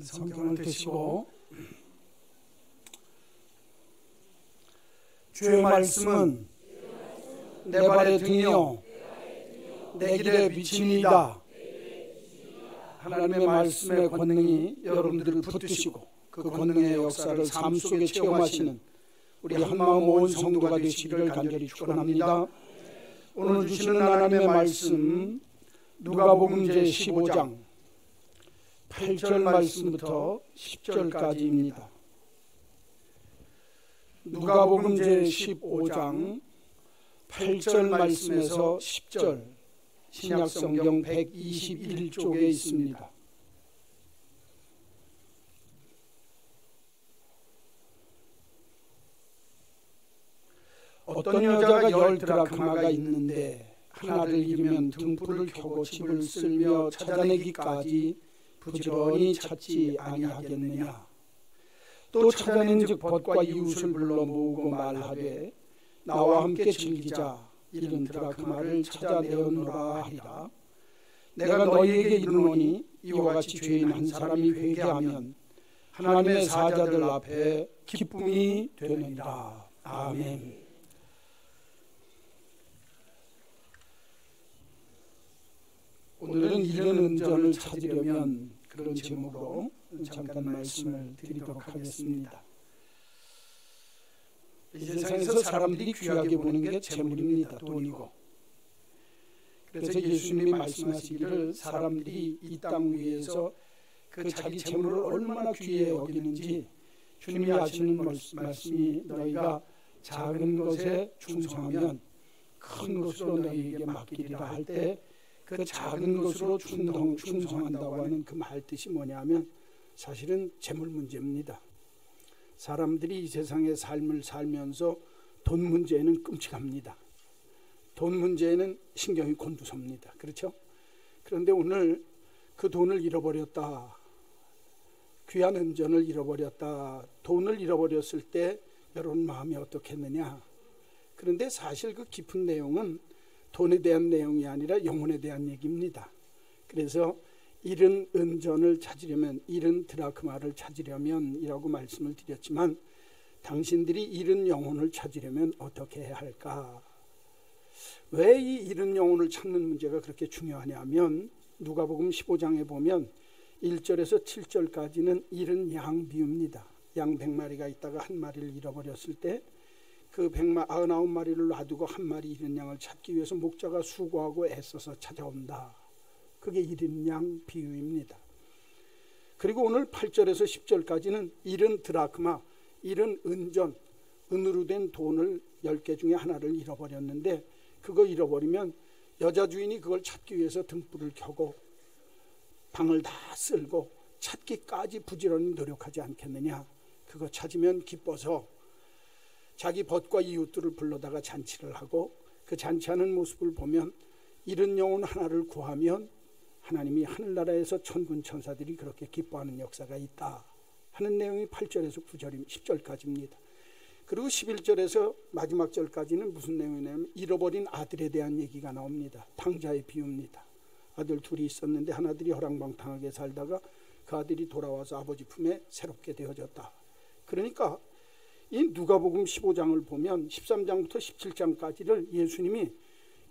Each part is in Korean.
성경을 드시고 주의 말씀은 내 발의 등이요 내 길에 비치니이다. 하나님의 말씀의 권능이 여러분들을 붙드시고 그 권능의 역사를 삶 속에 체험하시는 우리 한마음 온 성도가 되시기를 간절히 축원합니다. 오늘 주시는 하나님의 말씀 누가복음 제15장 8절 말씀부터 10절까지입니다. 누가복음 제15장 8절 말씀에서 10절, 신약성경 121쪽에 있습니다. 어떤 여자가 10드라크마가 있는데 하나를 잃으면 등불을 켜고 집을 쓸며 찾아내기까지 부지런히 찾지 아니하겠느냐. 또 찾아낸즉 벗과 이웃을 불러 모으고 말하되 나와 함께 즐기자. 70드라크마를 찾아내었노라 하리라. 내가 너희에게 이르노니 이와 같이 죄인 한 사람이 회개하면 하나님의 사자들 앞에 기쁨이 되느니라. 아멘. 오늘은 이른 은전을 찾으려면 그런 제목으로 잠깐 말씀을 드리도록 하겠습니다. 이 세상에서 사람들이 귀하게 보는 게 재물입니다. 돈이고. 그래서 예수님이 말씀하시기를 사람들이 이 땅 위에서 그 자기 재물을 얼마나 귀해 여기는지 주님이 하시는 말씀이 너희가 작은 것에 충성하면 큰 것으로 너희에게 맡기리라 할 때 그 작은 것으로 충성한다고 하는 그 말 뜻이 뭐냐면 사실은 재물 문제입니다. 사람들이 이 세상의 삶을 살면서 돈 문제에는 끔찍합니다. 돈 문제에는 신경이 곤두섭니다. 그렇죠? 그런데 오늘 그 돈을 잃어버렸다, 귀한 은전을 잃어버렸다, 돈을 잃어버렸을 때 여러분 마음이 어떻겠느냐. 그런데 사실 그 깊은 내용은 돈에 대한 내용이 아니라 영혼에 대한 얘기입니다. 그래서 잃은 은전을 찾으려면, 잃은 드라크마를 찾으려면 이라고 말씀을 드렸지만 당신들이 잃은 영혼을 찾으려면 어떻게 해야 할까? 왜 이 잃은 영혼을 찾는 문제가 그렇게 중요하냐면 누가복음 15장에 보면 1절에서 7절까지는 잃은 양 비유입니다. 양 100마리가 있다가 한 마리를 잃어버렸을 때 그 99마리를 놔두고 한 마리 잃은 양을 찾기 위해서 목자가 수고하고 애써서 찾아온다. 그게 잃은 양 비유입니다. 그리고 오늘 8절에서 10절까지는 잃은 드라크마, 잃은 은전, 은으로 된 돈을 10개 중에 하나를 잃어버렸는데 그거 잃어버리면 여자 주인이 그걸 찾기 위해서 등불을 켜고 방을 다 쓸고 찾기까지 부지런히 노력하지 않겠느냐. 그거 찾으면 기뻐서 자기 벗과 이웃들을 불러다가 잔치를 하고 그 잔치하는 모습을 보면 잃은 영혼 하나를 구하면 하나님이 하늘나라에서 천군 천사들이 그렇게 기뻐하는 역사가 있다 하는 내용이 8절에서 9절, 10절까지입니다. 그리고 11절에서 마지막 절까지는 무슨 내용이냐면 잃어버린 아들에 대한 얘기가 나옵니다. 탕자의 비유입니다. 아들 둘이 있었는데 하나들이 허랑방탕하게 살다가 그 아들이 돌아와서 아버지 품에 새롭게 되어졌다. 그러니까 이 누가복음 15장을 보면 13장부터 17장까지를 예수님이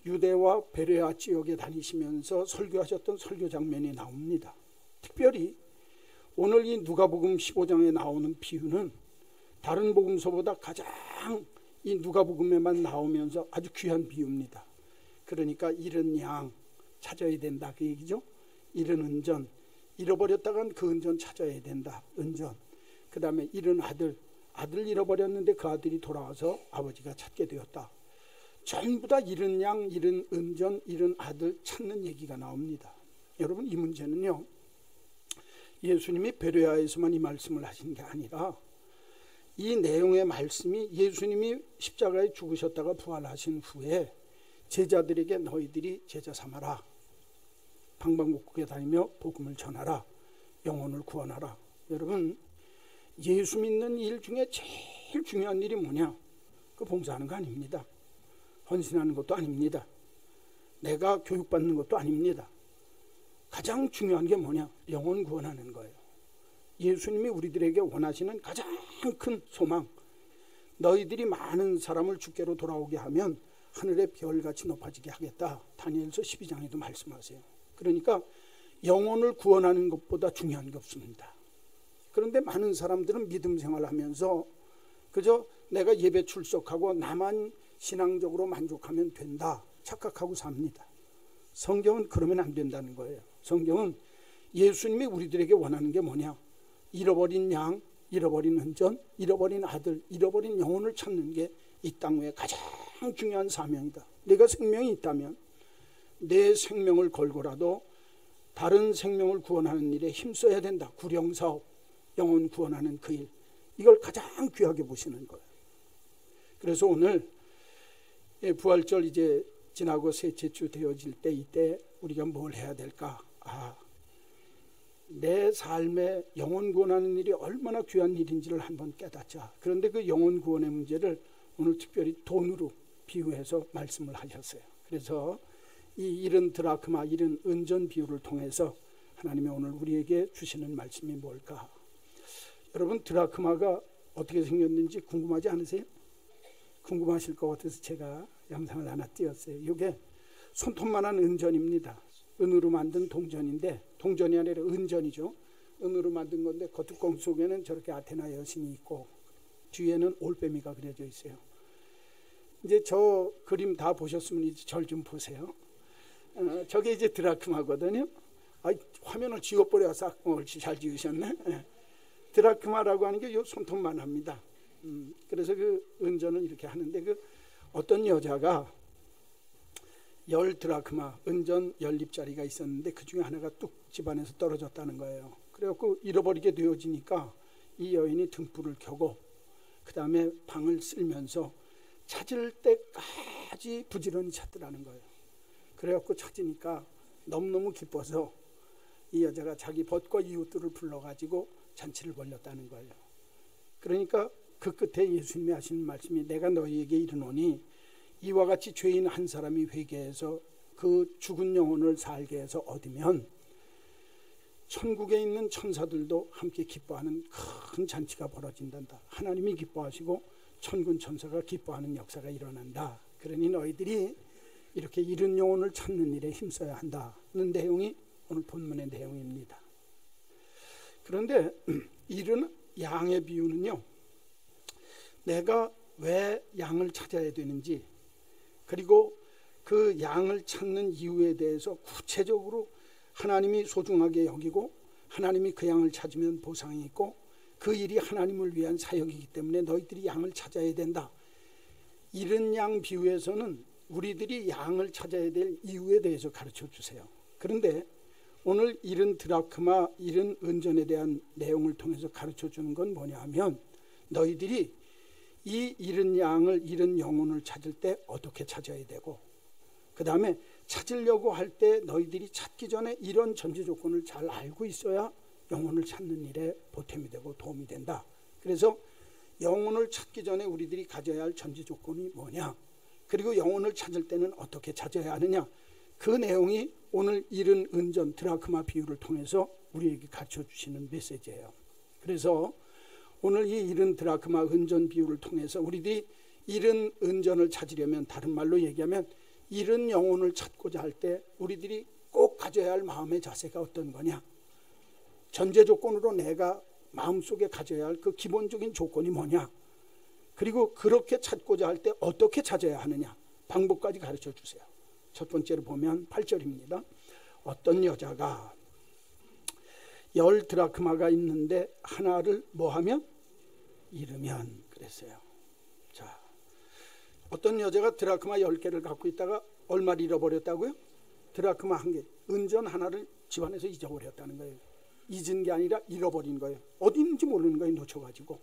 유대와 베레아 지역에 다니시면서 설교하셨던 설교 장면이 나옵니다. 특별히 오늘 이 누가복음 15장에 나오는 비유는 다른 복음서보다 가장 이 누가복음에만 나오면서 아주 귀한 비유입니다. 그러니까 잃은 양 찾아야 된다 그 얘기죠. 잃은 은전, 잃어버렸다간 그 은전 찾아야 된다. 은전. 그 다음에 잃은 아들 잃어버렸는데 그 아들이 돌아와서 아버지가 찾게 되었다. 전부 다 잃은 양, 잃은 은전, 잃은 아들 찾는 얘기가 나옵니다. 여러분 이 문제는요, 예수님이 베레아에서만 이 말씀을 하신 게 아니라 이 내용의 말씀이 예수님이 십자가에 죽으셨다가 부활하신 후에 제자들에게 너희들이 제자 삼아라, 방방곡곡에 다니며 복음을 전하라, 영혼을 구원하라. 여러분 예수 믿는 일 중에 제일 중요한 일이 뭐냐? 그 봉사하는 거 아닙니다. 헌신하는 것도 아닙니다. 내가 교육받는 것도 아닙니다. 가장 중요한 게 뭐냐? 영혼 구원하는 거예요. 예수님이 우리들에게 원하시는 가장 큰 소망, 너희들이 많은 사람을 주께로 돌아오게 하면 하늘의 별같이 높아지게 하겠다. 다니엘서 12장에도 말씀하세요. 그러니까 영혼을 구원하는 것보다 중요한 게 없습니다. 그런데 많은 사람들은 믿음 생활하면서 그저 내가 예배 출석하고 나만 신앙적으로 만족하면 된다 착각하고 삽니다. 성경은 그러면 안 된다는 거예요. 성경은 예수님이 우리들에게 원하는 게 뭐냐? 잃어버린 양, 잃어버린 은전, 잃어버린 아들, 잃어버린 영혼을 찾는 게 이 땅 위에 가장 중요한 사명이다. 내가 생명이 있다면 내 생명을 걸고라도 다른 생명을 구원하는 일에 힘써야 된다. 구령사업, 영혼 구원하는 그 일, 이걸 가장 귀하게 보시는 거예요. 그래서 오늘 부활절 이제 지나고 셋째 주 되어질 때 이때 우리가 뭘 해야 될까? 내 삶에 영혼 구원하는 일이 얼마나 귀한 일인지를 한번 깨닫자. 그런데 그 영혼 구원의 문제를 오늘 특별히 돈으로 비유해서 말씀을 하셨어요. 그래서 이 70드라크마, 70 은전 비유를 통해서 하나님이 오늘 우리에게 주시는 말씀이 뭘까? 여러분, 드라크마가 어떻게 생겼는지 궁금하지 않으세요? 궁금하실 것 같아서 제가 영상을 하나 띄웠어요. 이게 손톱만한 은전입니다. 은으로 만든 동전인데, 동전이 아니라 은전이죠. 은으로 만든 건데 겉뚜껑 속에는 저렇게 아테나 여신이 있고 뒤에는 올빼미가 그려져 있어요. 이제 저 그림 다 보셨으면 이제 절 좀 보세요. 저게 이제 드라크마거든요. 화면을 지워버려 싹 옳지 잘 지으셨네. 드라크마라고 하는 게 요 손톱만 합니다. 그래서 그 은전을 이렇게 하는데 그 어떤 여자가 10드라크마 은전 10립짜리가 있었는데 그 중에 하나가 뚝 집안에서 떨어졌다는 거예요. 그래갖고 잃어버리게 되어지니까 이 여인이 등불을 켜고 그 다음에 방을 쓸면서 찾을 때까지 부지런히 찾더라는 거예요. 그래갖고 찾으니까 너무너무 기뻐서 이 여자가 자기 벗과 이웃들을 불러가지고 잔치를 벌였다는 거예요. 그러니까 그 끝에 예수님이 하시는 말씀이 내가 너희에게 이르노니 이와 같이 죄인 한 사람이 회개해서 그 죽은 영혼을 살게 해서 얻으면 천국에 있는 천사들도 함께 기뻐하는 큰 잔치가 벌어진단다. 하나님이 기뻐하시고 천군 천사가 기뻐하는 역사가 일어난다. 그러니 너희들이 이렇게 잃은 영혼을 찾는 일에 힘써야 한다는 내용이 오늘 본문의 내용입니다. 그런데 잃은 양의 비유는요, 내가 왜 양을 찾아야 되는지, 그리고 그 양을 찾는 이유에 대해서 구체적으로 하나님이 소중하게 여기고 하나님이 그 양을 찾으면 보상이 있고 그 일이 하나님을 위한 사역이기 때문에 너희들이 양을 찾아야 된다. 잃은 양 비유에서는 우리들이 양을 찾아야 될 이유에 대해서 가르쳐 주세요. 그런데 오늘 잃은 드라크마, 잃은 은전에 대한 내용을 통해서 가르쳐 주는 건 뭐냐 하면 너희들이 이 잃은 양을, 잃은 영혼을 찾을 때 어떻게 찾아야 되고 그 다음에 찾으려고 할 때 너희들이 찾기 전에 이런 전제 조건을 잘 알고 있어야 영혼을 찾는 일에 보탬이 되고 도움이 된다. 그래서 영혼을 찾기 전에 우리들이 가져야 할 전제 조건이 뭐냐, 그리고 영혼을 찾을 때는 어떻게 찾아야 하느냐, 그 내용이 오늘 잃은 은전 드라크마 비유를 통해서 우리에게 가르쳐 주시는 메시지예요. 그래서 오늘 이 잃은 드라크마 은전 비유를 통해서 우리들이 잃은 은전을 찾으려면, 다른 말로 얘기하면 잃은 영혼을 찾고자 할 때 우리들이 꼭 가져야 할 마음의 자세가 어떤 거냐, 전제 조건으로 내가 마음속에 가져야 할 그 기본적인 조건이 뭐냐, 그리고 그렇게 찾고자 할 때 어떻게 찾아야 하느냐, 방법까지 가르쳐 주세요. 첫 번째로 보면 8절입니다. 어떤 여자가 10드라크마가 있는데 하나를 뭐하면? 잃으면 그랬어요. 자, 어떤 여자가 드라크마 10개를 갖고 있다가 얼마를 잃어버렸다고요? 드라크마 1개, 은전 하나를 집안에서 잊어버렸다는 거예요. 잊은 게 아니라 잃어버린 거예요. 어디 있는지 모르는 거예요. 놓쳐가지고.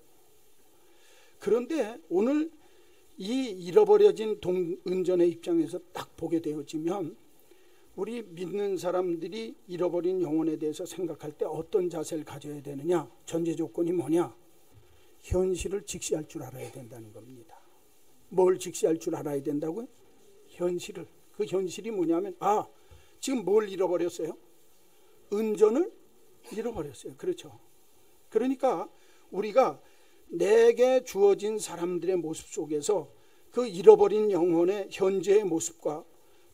그런데 오늘 이 잃어버려진 은전의 입장에서 딱 보게 되어지면 우리 믿는 사람들이 잃어버린 영혼에 대해서 생각할 때 어떤 자세를 가져야 되느냐, 전제 조건이 뭐냐, 현실을 직시할 줄 알아야 된다는 겁니다. 뭘 직시할 줄 알아야 된다고요? 현실을. 그 현실이 뭐냐면 지금 뭘 잃어버렸어요? 은전을 잃어버렸어요. 그렇죠. 그러니까 우리가 내게 주어진 사람들의 모습 속에서 그 잃어버린 영혼의 현재의 모습과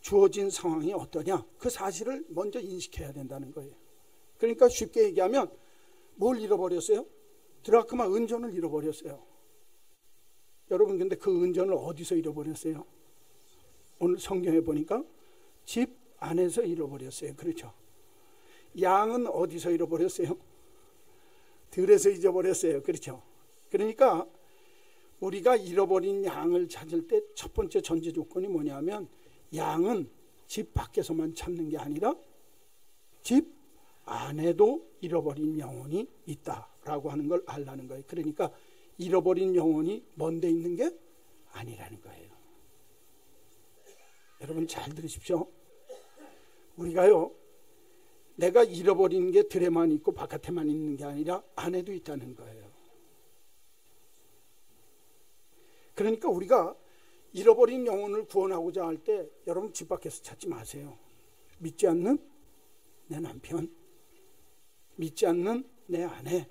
주어진 상황이 어떠냐, 그 사실을 먼저 인식해야 된다는 거예요. 그러니까 쉽게 얘기하면 뭘 잃어버렸어요? 드라크마 은전을 잃어버렸어요. 여러분, 근데 그 은전을 어디서 잃어버렸어요? 오늘 성경에 보니까 집 안에서 잃어버렸어요. 그렇죠? 양은 어디서 잃어버렸어요? 들에서 잊어버렸어요. 그렇죠? 그러니까 우리가 잃어버린 양을 찾을 때 첫 번째 전제 조건이 뭐냐면, 양은 집 밖에서만 찾는 게 아니라 집 안에도 잃어버린 영혼이 있다라고 하는 걸 알라는 거예요. 그러니까 잃어버린 영혼이 먼 데 있는 게 아니라는 거예요. 여러분 잘 들으십시오. 우리가요, 내가 잃어버린 게 들에만 있고 바깥에만 있는 게 아니라 안에도 있다는 거예요. 그러니까 우리가 잃어버린 영혼을 구원하고자 할 때 여러분 집 밖에서 찾지 마세요. 믿지 않는 내 남편, 믿지 않는 내 아내,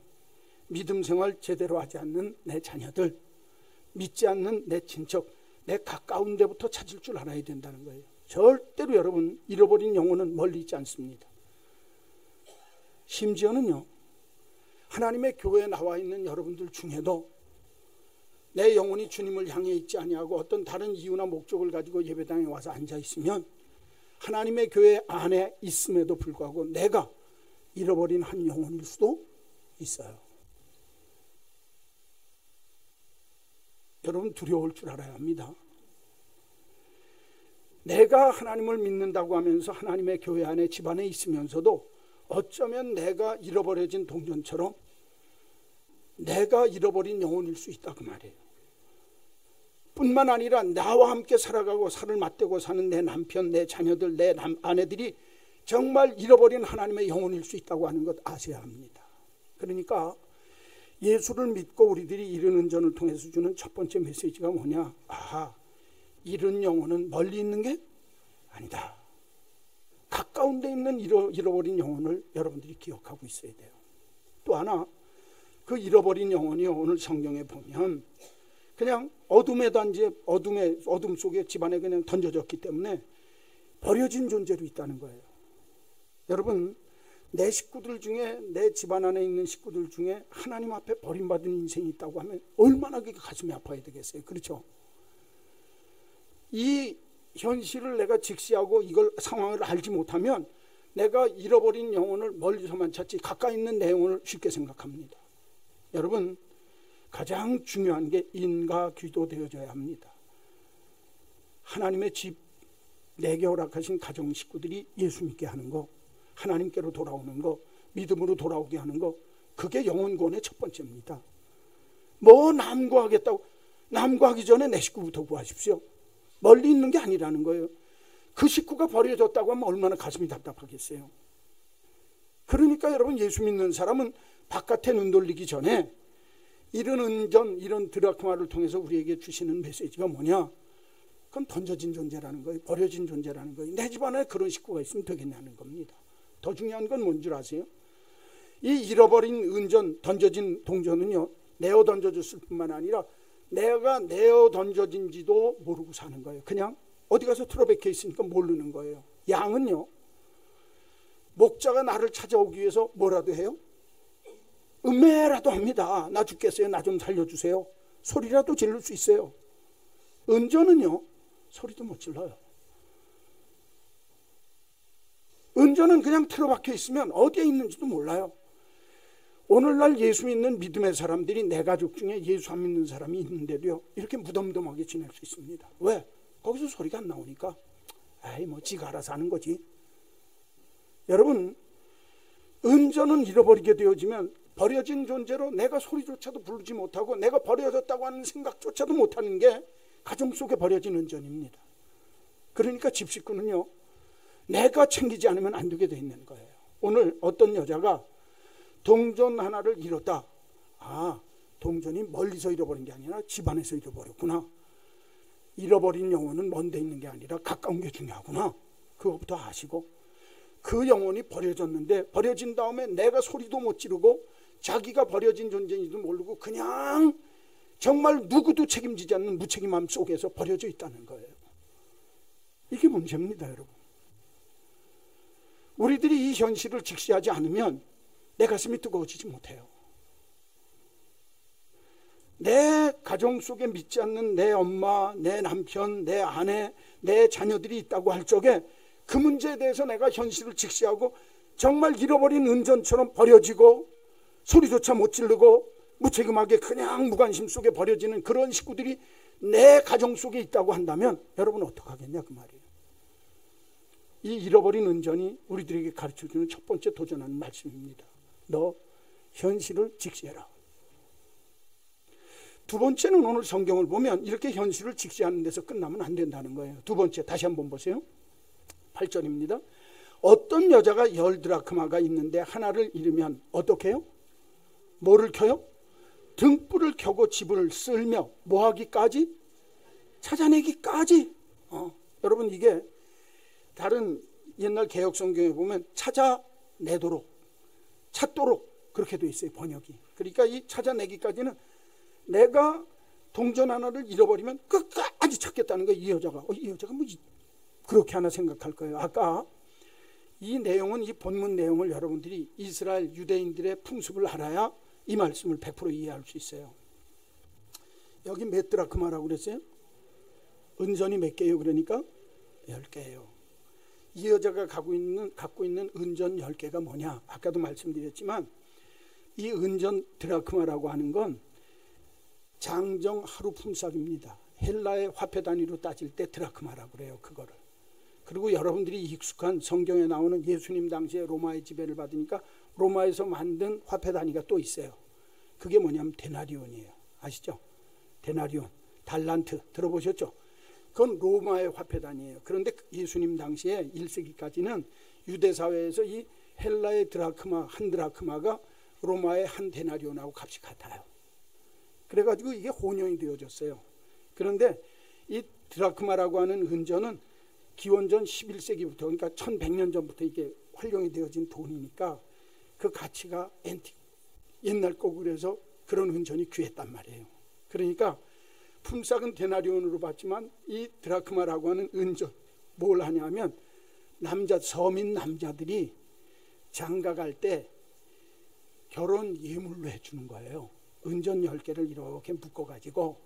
믿음 생활 제대로 하지 않는 내 자녀들, 믿지 않는 내 친척, 내 가까운 데부터 찾을 줄 알아야 된다는 거예요. 절대로 여러분 잃어버린 영혼은 멀리 있지 않습니다. 심지어는요, 하나님의 교회에 나와 있는 여러분들 중에도 내 영혼이 주님을 향해 있지 아니하고 어떤 다른 이유나 목적을 가지고 예배당에 와서 앉아 있으면 하나님의 교회 안에 있음에도 불구하고 내가 잃어버린 한 영혼일 수도 있어요. 여러분 두려울 줄 알아야 합니다. 내가 하나님을 믿는다고 하면서 하나님의 교회 안에 집안에 있으면서도 어쩌면 내가 잃어버려진 동전처럼 내가 잃어버린 영혼일 수 있다 그 말이에요. 뿐만 아니라 나와 함께 살아가고 살을 맞대고 사는 내 남편, 내 자녀들, 내 아내들이 정말 잃어버린 하나님의 영혼일 수 있다고 하는 것 아셔야 합니다. 그러니까 예수를 믿고 우리들이 잃은 은전을 통해서 주는 첫 번째 메시지가 뭐냐? 잃은 영혼은 멀리 있는 게 아니다. 가까운 데 있는 잃어버린 영혼을 여러분들이 기억하고 있어야 돼요. 또 하나, 그 잃어버린 영혼이 오늘 성경에 보면 그냥 어둠의 단지, 어둠 속에 집안에 그냥 던져졌기 때문에 버려진 존재로 있다는 거예요. 여러분, 내 식구들 중에, 내 집안 안에 있는 식구들 중에 하나님 앞에 버림받은 인생이 있다고 하면 얼마나 그게 가슴이 아파야 되겠어요. 그렇죠? 이 현실을 내가 직시하고 이걸 상황을 알지 못하면 내가 잃어버린 영혼을 멀리서만 찾지 가까이 있는 내 영혼을 쉽게 생각합니다. 여러분, 가장 중요한 게 인과귀도 되어져야 합니다. 하나님의 집, 내게 허락하신 가정 식구들이 예수 믿게 하는 거, 하나님께로 돌아오는 거, 믿음으로 돌아오게 하는 거, 그게 영혼 구원의 첫 번째입니다. 뭐 남구하겠다고, 남구하기 전에 내 식구부터 구하십시오. 멀리 있는 게 아니라는 거예요. 그 식구가 버려졌다고 하면 얼마나 가슴이 답답하겠어요. 그러니까 여러분, 예수 믿는 사람은 바깥에 눈 돌리기 전에 이런 은전, 이런 드라크마를 통해서 우리에게 주시는 메시지가 뭐냐? 그건 던져진 존재라는 거예요. 버려진 존재라는 거예요. 내 집안에 그런 식구가 있으면 되겠냐는 겁니다. 더 중요한 건 뭔 줄 아세요? 이 잃어버린 은전, 던져진 동전은요, 내어 던져졌을 뿐만 아니라 내가 내어 던져진지도 모르고 사는 거예요. 그냥 어디 가서 틀어박혀 있으니까 모르는 거예요. 양은요, 목자가 나를 찾아오기 위해서 뭐라도 해요? 음매라도 합니다. 나 죽겠어요. 나 좀 살려주세요. 소리라도 지를 수 있어요. 은전은요, 소리도 못 질러요. 은전은 그냥 틀어박혀 있으면 어디에 있는지도 몰라요. 오늘날 예수 믿는 믿음의 사람들이 내 가족 중에 예수 안 믿는 사람이 있는데도요, 이렇게 무덤덤하게 지낼 수 있습니다. 왜? 거기서 소리가 안 나오니까 뭐 지가 알아서 하는 거지. 여러분, 은전은 잃어버리게 되어지면 버려진 존재로 내가 소리조차도 부르지 못하고 내가 버려졌다고 하는 생각조차도 못하는 게 가정 속에 버려진 은전입니다. 그러니까 집 식구는요, 내가 챙기지 않으면 안 되게 돼 있는 거예요. 오늘 어떤 여자가 동전 하나를 잃었다. 동전이 멀리서 잃어버린 게 아니라 집안에서 잃어버렸구나. 잃어버린 영혼은 먼 데 있는 게 아니라 가까운 게 중요하구나. 그것부터 아시고, 그 영혼이 버려졌는데 버려진 다음에 내가 소리도 못 지르고 자기가 버려진 존재인지도 모르고 그냥 정말 누구도 책임지지 않는 무책임함 속에서 버려져 있다는 거예요. 이게 문제입니다, 여러분. 우리들이 이 현실을 직시하지 않으면 내 가슴이 뜨거워지지 못해요. 내 가정 속에 믿지 않는 내 엄마, 내 남편, 내 아내, 내 자녀들이 있다고 할 적에 그 문제에 대해서 내가 현실을 직시하고 정말 잃어버린 은전처럼 버려지고 소리조차 못 지르고 무책임하게 그냥 무관심 속에 버려지는 그런 식구들이 내 가정 속에 있다고 한다면 여러분 어떡하겠냐 그 말이에요. 이 잃어버린 은전이 우리들에게 가르쳐주는 첫 번째 도전하는 말씀입니다. 너 현실을 직시해라. 두 번째는 오늘 성경을 보면 이렇게 현실을 직시하는 데서 끝나면 안 된다는 거예요. 두 번째 다시 한번 보세요. 8절입니다. 어떤 여자가 10드라크마가 있는데 하나를 잃으면 어떻게 해요? 뭐를 켜요? 등불을 켜고 집을 쓸며 뭐하기까지? 찾아내기까지. 여러분 이게 다른 옛날 개역 성경에 보면 찾아내도록, 찾도록 그렇게 돼 있어요, 번역이. 그러니까 이 찾아내기까지는 내가 동전 하나를 잃어버리면 끝까지 찾겠다는 거예요. 이 여자가 뭐 그렇게 하나 생각할 거예요. 아까 이 내용은, 이 본문 내용을 여러분들이 이스라엘 유대인들의 풍습을 알아야 이 말씀을 100% 이해할 수 있어요. 여기 몇 드라크마라고 그랬어요? 은전이 몇 개예요? 그러니까 10개예요. 이 여자가 갖고 있는 은전 10개가 뭐냐? 아까도 말씀드렸지만 이 은전 드라크마라고 하는 건 장정 하루 품삯입니다. 헬라의 화폐 단위로 따질 때 드라크마라고 그래요. 그거를. 그리고 여러분들이 익숙한 성경에 나오는 예수님 당시에 로마의 지배를 받으니까 로마에서 만든 화폐 단위가 또 있어요. 그게 뭐냐면 데나리온이에요. 아시죠? 데나리온, 달란트 들어보셨죠? 그건 로마의 화폐 단위예요. 그런데 예수님 당시에 1세기까지는 유대 사회에서 이 헬라의 드라크마, 한 드라크마가 로마의 한 데나리온하고 값이 같아요. 그래가지고 이게 혼용이 되어졌어요. 그런데 이 드라크마라고 하는 은전은 기원전 11세기부터, 그러니까 1100년 전부터 이게 활용이 되어진 돈이니까 그 가치가 옛날 거고 그래서 그런 은전이 귀했단 말이에요. 그러니까 품삯은 데나리온으로 받지만 이 드라크마라고 하는 은전 뭘 하냐면 서민 남자들이 장가 갈 때 결혼 예물로 해주는 거예요. 은전 10개를 이렇게 묶어가지고.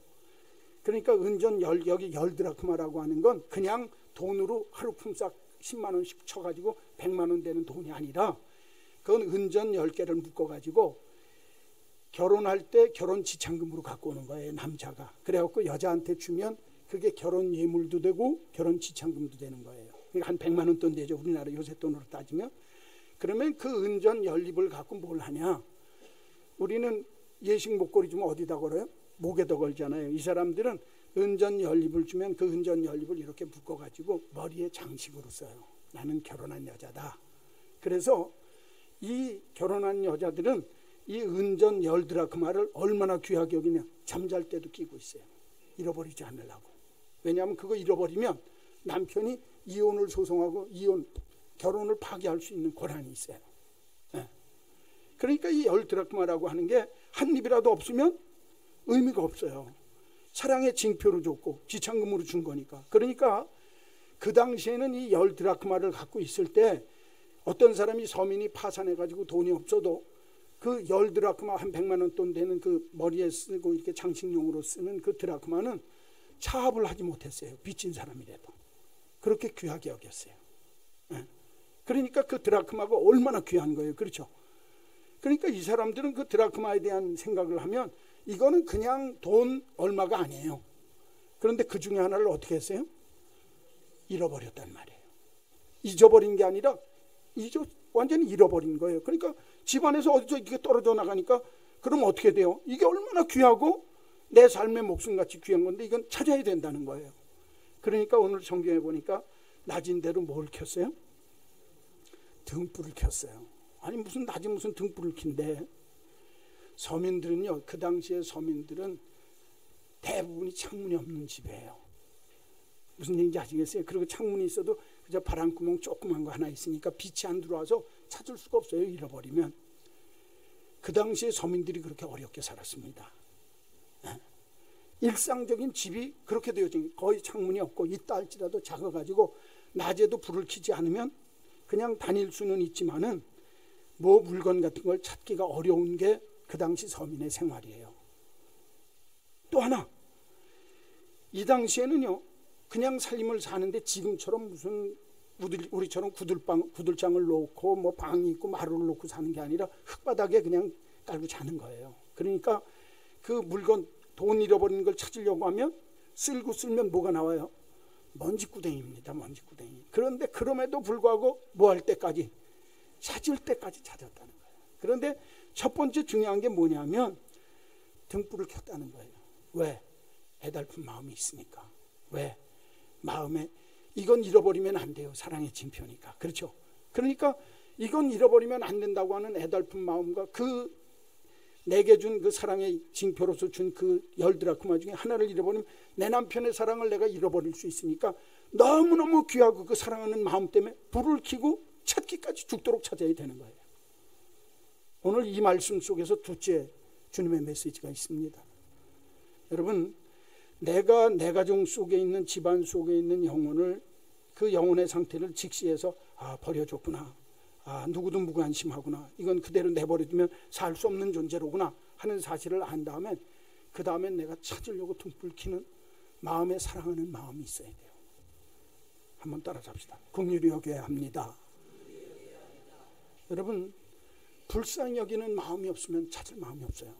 그러니까 은전 여기 10드라크마라고 하는 건 그냥 돈으로 하루 품삯 10만 원씩 쳐가지고 100만 원 되는 돈이 아니라 그건 은전 10개를 묶어가지고 결혼할 때 결혼 지참금으로 갖고 오는 거예요, 남자가. 그래갖고 여자한테 주면 그게 결혼 예물도 되고 결혼 지참금도 되는 거예요. 그러니까 한 100만 원 돈 되죠, 우리나라 요새 돈으로 따지면. 그러면 그 은전 연립을 갖고 뭘 하냐? 우리는 예식 목걸이 주면 어디다 걸어요? 목에다 걸잖아요. 이 사람들은 은전 연립을 주면 그 은전 연립을 이렇게 묶어가지고 머리에 장식으로 써요. 나는 결혼한 여자다. 그래서 이 결혼한 여자들은 이 은전 10드라크마를 얼마나 귀하게 여기냐? 잠잘 때도 끼고 있어요. 잃어버리지 않으려고. 왜냐하면 그거 잃어버리면 남편이 이혼을 소송하고 결혼을 파기할 수 있는 권한이 있어요. 네. 그러니까 이 10드라크마라고 하는 게 한 입이라도 없으면 의미가 없어요. 사랑의 징표로 줬고 지참금으로 준 거니까. 그러니까 그 당시에는 이 10드라크마를 갖고 있을 때 어떤 사람이 서민이 파산해가지고 돈이 없어도 그 10드라크마 한 100만 원 돈 되는 그 머리에 쓰고 이렇게 장식용으로 쓰는 그 드라크마는 차압을 하지 못했어요. 빚진 사람이라도. 그렇게 귀하게 여겼어요. 네. 그러니까 그 드라크마가 얼마나 귀한 거예요. 그렇죠? 그러니까 이 사람들은 그 드라크마에 대한 생각을 하면 이거는 그냥 돈 얼마가 아니에요. 그런데 그 중에 하나를 어떻게 했어요? 잃어버렸단 말이에요. 잊어버린 게 아니라 완전히 잃어버린 거예요. 그러니까 집안에서 어디서 이게 떨어져 나가니까 그럼 어떻게 돼요? 이게 얼마나 귀하고 내 삶의 목숨같이 귀한 건데 이건 찾아야 된다는 거예요. 그러니까 오늘 성경에 보니까 낮은 대로 뭘 켰어요? 등불을 켰어요. 아니 무슨 낮에 무슨 등불을 킨대. 서민들은요, 그 당시에 서민들은 대부분이 창문이 없는 집이에요. 무슨 얘기인지 아시겠어요? 그리고 창문이 있어도 그저 바람구멍 조그만 거 하나 있으니까 빛이 안 들어와서 찾을 수가 없어요, 잃어버리면. 그 당시에 서민들이 그렇게 어렵게 살았습니다. 일상적인 집이 그렇게 되어진, 거의 창문이 없고 있다 할지라도 작아가지고 낮에도 불을 켜지 않으면 그냥 다닐 수는 있지만은 뭐 물건 같은 걸 찾기가 어려운 게 그 당시 서민의 생활이에요. 또 하나, 이 당시에는요 그냥 살림을 사는데 지금처럼 무슨 우리처럼 구들장을 놓고 뭐 방이 있고 마루를 놓고 사는 게 아니라 흙바닥에 그냥 깔고 자는 거예요. 그러니까 그 물건, 돈 잃어버린 걸 찾으려고 하면 쓸면 뭐가 나와요? 먼지구덩이입니다. 먼지구덩이. 그런데 그럼에도 불구하고 뭐 할 때까지? 찾을 때까지 찾았다는 거예요. 그런데 첫 번째 중요한 게 뭐냐면 등불을 켰다는 거예요. 왜? 애달픈 마음이 있으니까. 왜? 마음에 이건 잃어버리면 안 돼요. 사랑의 징표니까. 그렇죠? 그러니까 이건 잃어버리면 안 된다고 하는 애달픈 마음과 그 내게 준 그 사랑의 징표로서 준 그 10드라크마 중에 하나를 잃어버리면 내 남편의 사랑을 내가 잃어버릴 수 있으니까 너무너무 귀하고 그 사랑하는 마음 때문에 불을 켜고 찾기까지 죽도록 찾아야 되는 거예요. 오늘 이 말씀 속에서 둘째 주님의 메시지가 있습니다. 여러분, 내가 내 가정 속에 있는, 집안 속에 있는 영혼을, 그 영혼의 상태를 직시해서 버려줬구나, 누구도 무관심하구나, 이건 그대로 내버려두면 살 수 없는 존재로구나 하는 사실을 안 다음에 그 다음엔 내가 찾으려고 등불 켜는 마음에 사랑하는 마음이 있어야 돼요. 한번 따라잡시다. 긍휼히 여겨야 합니다. 여러분, 불쌍히 여기는 마음이 없으면 찾을 마음이 없어요.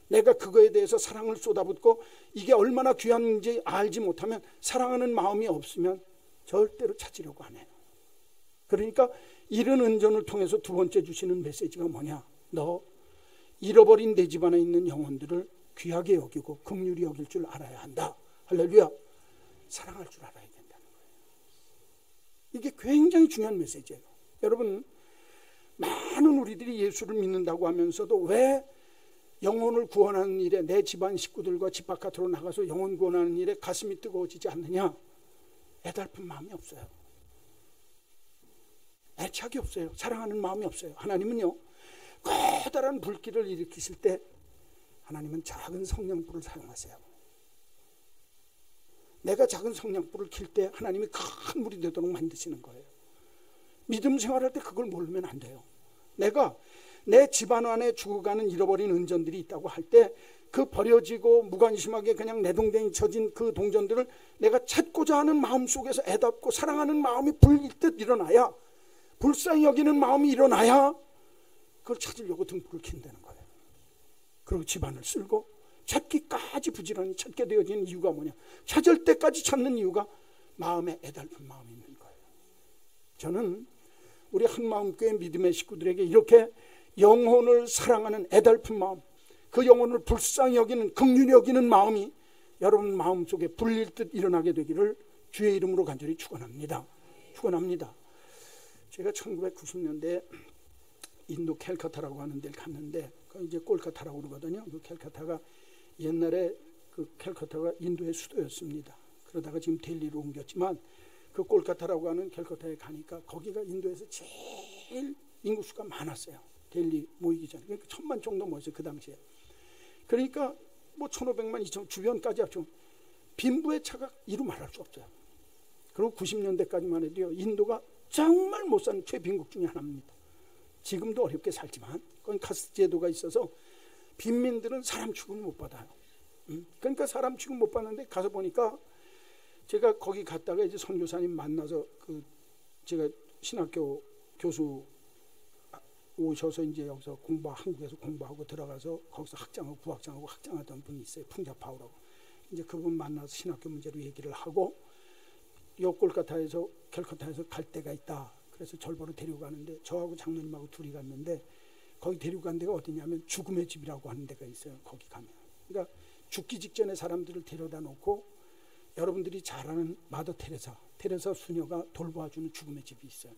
내가 그거에 대해서 사랑을 쏟아붓고 이게 얼마나 귀한지 알지 못하면, 사랑하는 마음이 없으면 절대로 찾으려고 안 해요. 그러니까 이런 은전을 통해서 두 번째 주시는 메시지가 뭐냐? 너 잃어버린 내 집안에 있는 영혼들을 귀하게 여기고 긍휼히 여길 줄 알아야 한다. 할렐루야. 사랑할 줄 알아야 된다는 거예요. 이게 굉장히 중요한 메시지예요. 여러분, 많은 우리들이 예수를 믿는다고 하면서도 왜 영혼을 구원하는 일에, 내 집안 식구들과 집 바깥으로 나가서 영혼 구원하는 일에 가슴이 뜨거워지지 않느냐? 애달픈 마음이 없어요. 애착이 없어요. 사랑하는 마음이 없어요. 하나님은요, 커다란 불길을 일으키실 때 하나님은 작은 성냥불을 사용하세요. 내가 작은 성냥불을 킬 때 하나님이 큰 불이 되도록 만드시는 거예요. 믿음 생활할 때 그걸 모르면 안 돼요. 내가 내 집안 안에 죽어가는 잃어버린 은전들이 있다고 할 때 그 버려지고 무관심하게 그냥 내동댕이 쳐진 그 동전들을 내가 찾고자 하는 마음 속에서 애답고 사랑하는 마음이 불일 일어나야, 불쌍히 여기는 마음이 일어나야 그걸 찾으려고 등불을 켠다는 거예요. 그리고 집안을 쓸고 찾기까지 부지런히 찾게 되어지는 이유가 뭐냐? 찾을 때까지 찾는 이유가 마음에 애달픈 마음이 있는 거예요. 저는 우리 한마음교회 믿음의 식구들에게 이렇게 영혼을 사랑하는 애달픈 마음, 그 영혼을 불쌍히 여기는, 긍휼히 여기는 마음이 여러분 마음속에 불릴 듯 일어나게 되기를 주의 이름으로 간절히 축원합니다. 축원합니다. 제가 1990년대에 인도 캘커타라고 하는 데를 갔는데, 그 이제 꼴카타라고 그러거든요. 그 캘커타가 옛날에 그 캘커타가 인도의 수도였습니다. 그러다가 지금 델리로 옮겼지만 그 꼴카타라고 하는 캘커타에 가니까 거기가 인도에서 제일 인구수가 많았어요. 델리 모이기 전에. 그러니까 1000만 정도 모였어요, 그 당시에. 그러니까 뭐 1500만, 2000 주변까지 합치면 빈부의 차가 이루 말할 수 없어요. 그리고 90년대까지만 해도요, 인도가 정말 못 사는 최빈국 중에 하나입니다. 지금도 어렵게 살지만 거기 카스트 제도가 있어서 빈민들은 사람 취급을 못 받아요. 그러니까 사람 취급 못 받는데 가서 보니까, 제가 거기 갔다가 이제 선교사님 만나서 그 제가 신학교 교수 오셔서 이제 여기서 한국에서 공부하고 들어가서 거기서 학장하고 부학장하고 학장하던 분이 있어요. 풍자파우라고. 이제 그분 만나서 신학교 문제로 얘기를 하고, 요 꼴카타에서 캘커타에서 갈 데가 있다. 그래서 절보로 데리고 가는데 저하고 장로님하고 둘이 갔는데, 거기 데리고 간 데가 어디냐면 죽음의 집이라고 하는 데가 있어요. 거기 가면. 그러니까 죽기 직전에 사람들을 데려다 놓고 여러분들이 잘 아는 마더 테레사 수녀가 돌보아주는 죽음의 집이 있어요.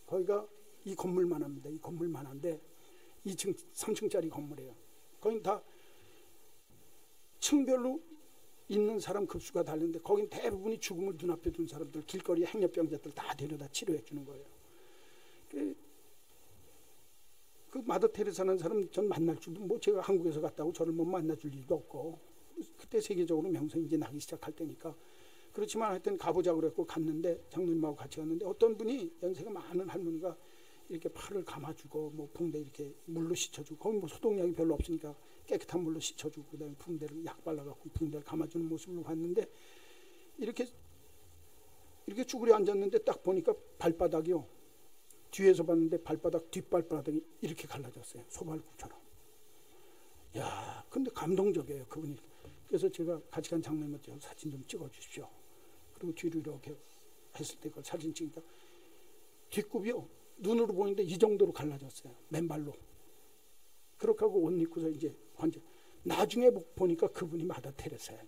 거기가 이 건물만 합니다. 이 건물만 한데 2층, 3층짜리 건물이에요. 거긴 다 층별로 있는 사람 급수가 다른데, 거긴 대부분이 죽음을 눈앞에 둔 사람들, 길거리 행렬병자들 다 데려다 치료해 주는 거예요. 그 마더 테레사라는 사람 전 만날 줄도 뭐 제가 한국에서 갔다고 저를 뭐 만나줄 일도 없고 그때 세계적으로 명성이 이제 나기 시작할 때니까 그렇지만 하여튼 가보자고 그랬고 갔는데 장로님하고 같이 갔는데 어떤 분이 연세가 많은 할머니가 이렇게 팔을 감아주고 뭐 붕대 이렇게 물로 씻어주고 거기 뭐 소독약이 별로 없으니까 깨끗한 물로 씻어주고 그다음에 붕대를 약 발라갖고 붕대를 감아주는 모습을 봤는데 이렇게 쭈그려 앉았는데 딱 보니까 발바닥이요 뒤에서 봤는데 발바닥 뒷발바닥이 이렇게 갈라졌어요. 소발굽처럼. 야, 근데 감동적이에요 그분이. 그래서 제가 같이 간 장로님한테 사진 좀 찍어주십시오. 그리고 뒤로 이렇게 했을 때 그 사진 찍으니까 뒷굽이요 눈으로 보이는데 이 정도로 갈라졌어요. 맨발로. 그렇게 하고 옷 입고서 이제 완전 나중에 보니까 그분이 마더 테레사예요.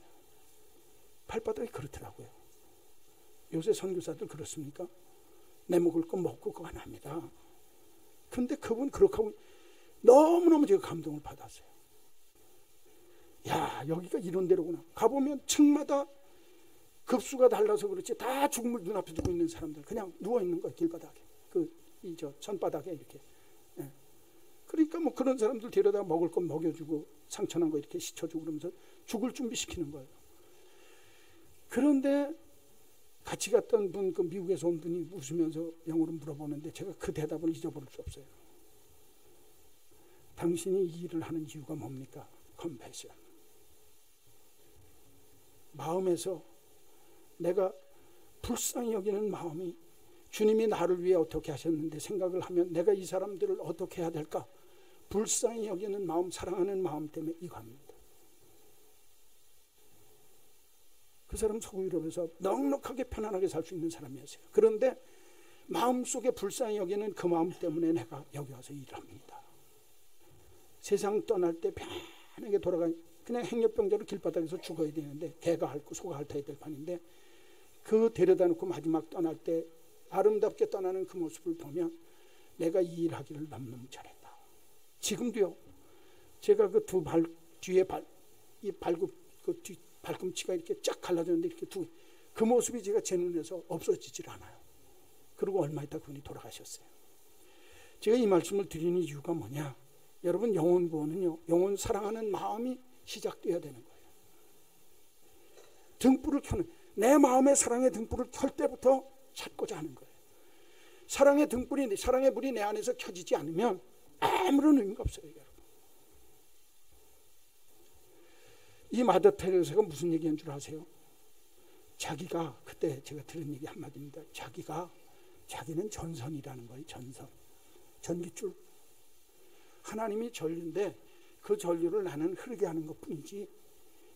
발바닥이 그렇더라고요. 요새 선교사들 그렇습니까? 내 먹을 거 먹고 그거 안 합니다. 근데 그분 그렇게 하고 너무너무 제가 감동을 받았어요. 야, 여기가 이런 데로구나. 가보면 층마다 급수가 달라서 그렇지 다 죽음을 눈앞에 두고 있는 사람들 그냥 누워있는 거예요. 길바닥에. 천바닥에 이렇게. 예. 그러니까 뭐 그런 사람들 데려다 먹을 거 먹여주고 상처난 거 이렇게 씻어주고 그러면서 죽을 준비시키는 거예요. 그런데 같이 갔던 분, 그 미국에서 온 분이 웃으면서 영어로 물어보는데 제가 그 대답을 잊어버릴 수 없어요. 당신이 이 일을 하는 이유가 뭡니까? 컴패션. 마음에서 내가 불쌍히 여기는 마음이 주님이 나를 위해 어떻게 하셨는데 생각을 하면 내가 이 사람들을 어떻게 해야 될까? 불쌍히 여기는 마음, 사랑하는 마음 때문에 이거 합니다. 그 사람 서구 유럽에서 넉넉하게 편안하게 살 수 있는 사람이었어요. 그런데 마음속에 불쌍히 여기는 그 마음 때문에 내가 여기 와서 일을 합니다. 세상 떠날 때 편하게 그냥 행렬병자로 길바닥에서 죽어야 되는데 개가 핥고 소가 핥아야 될 판인데 그 데려다 놓고 마지막 떠날 때 아름답게 떠나는 그 모습을 보면 내가 이 일하기를 너무너무 잘했다. 지금도요. 제가 그 두 발 뒤에 이 발꿈치가 이렇게 쫙 갈라졌는데 이렇게 그 모습이 제가 제 눈에서 없어지질 않아요. 그리고 얼마 있다 그분이 돌아가셨어요. 제가 이 말씀을 드리는 이유가 뭐냐? 여러분 영혼 구원은요. 영혼 사랑하는 마음이 시작되어야 되는 거예요. 등불을 켜는 내 마음의 사랑의 등불을 켤 때부터 찾고자 하는 거예요. 사랑의 등불이 사랑의 불이 내 안에서 켜지지 않으면 아무런 의미가 없어요. 여러분. 이 마더 테레사가 무슨 얘기한 줄 아세요? 자기가 그때 제가 들은 얘기 한마디입니다. 자기는 전선이라는 거예요. 전기줄. 하나님이 전류인데 그 전류를 나는 흐르게 하는 것뿐이지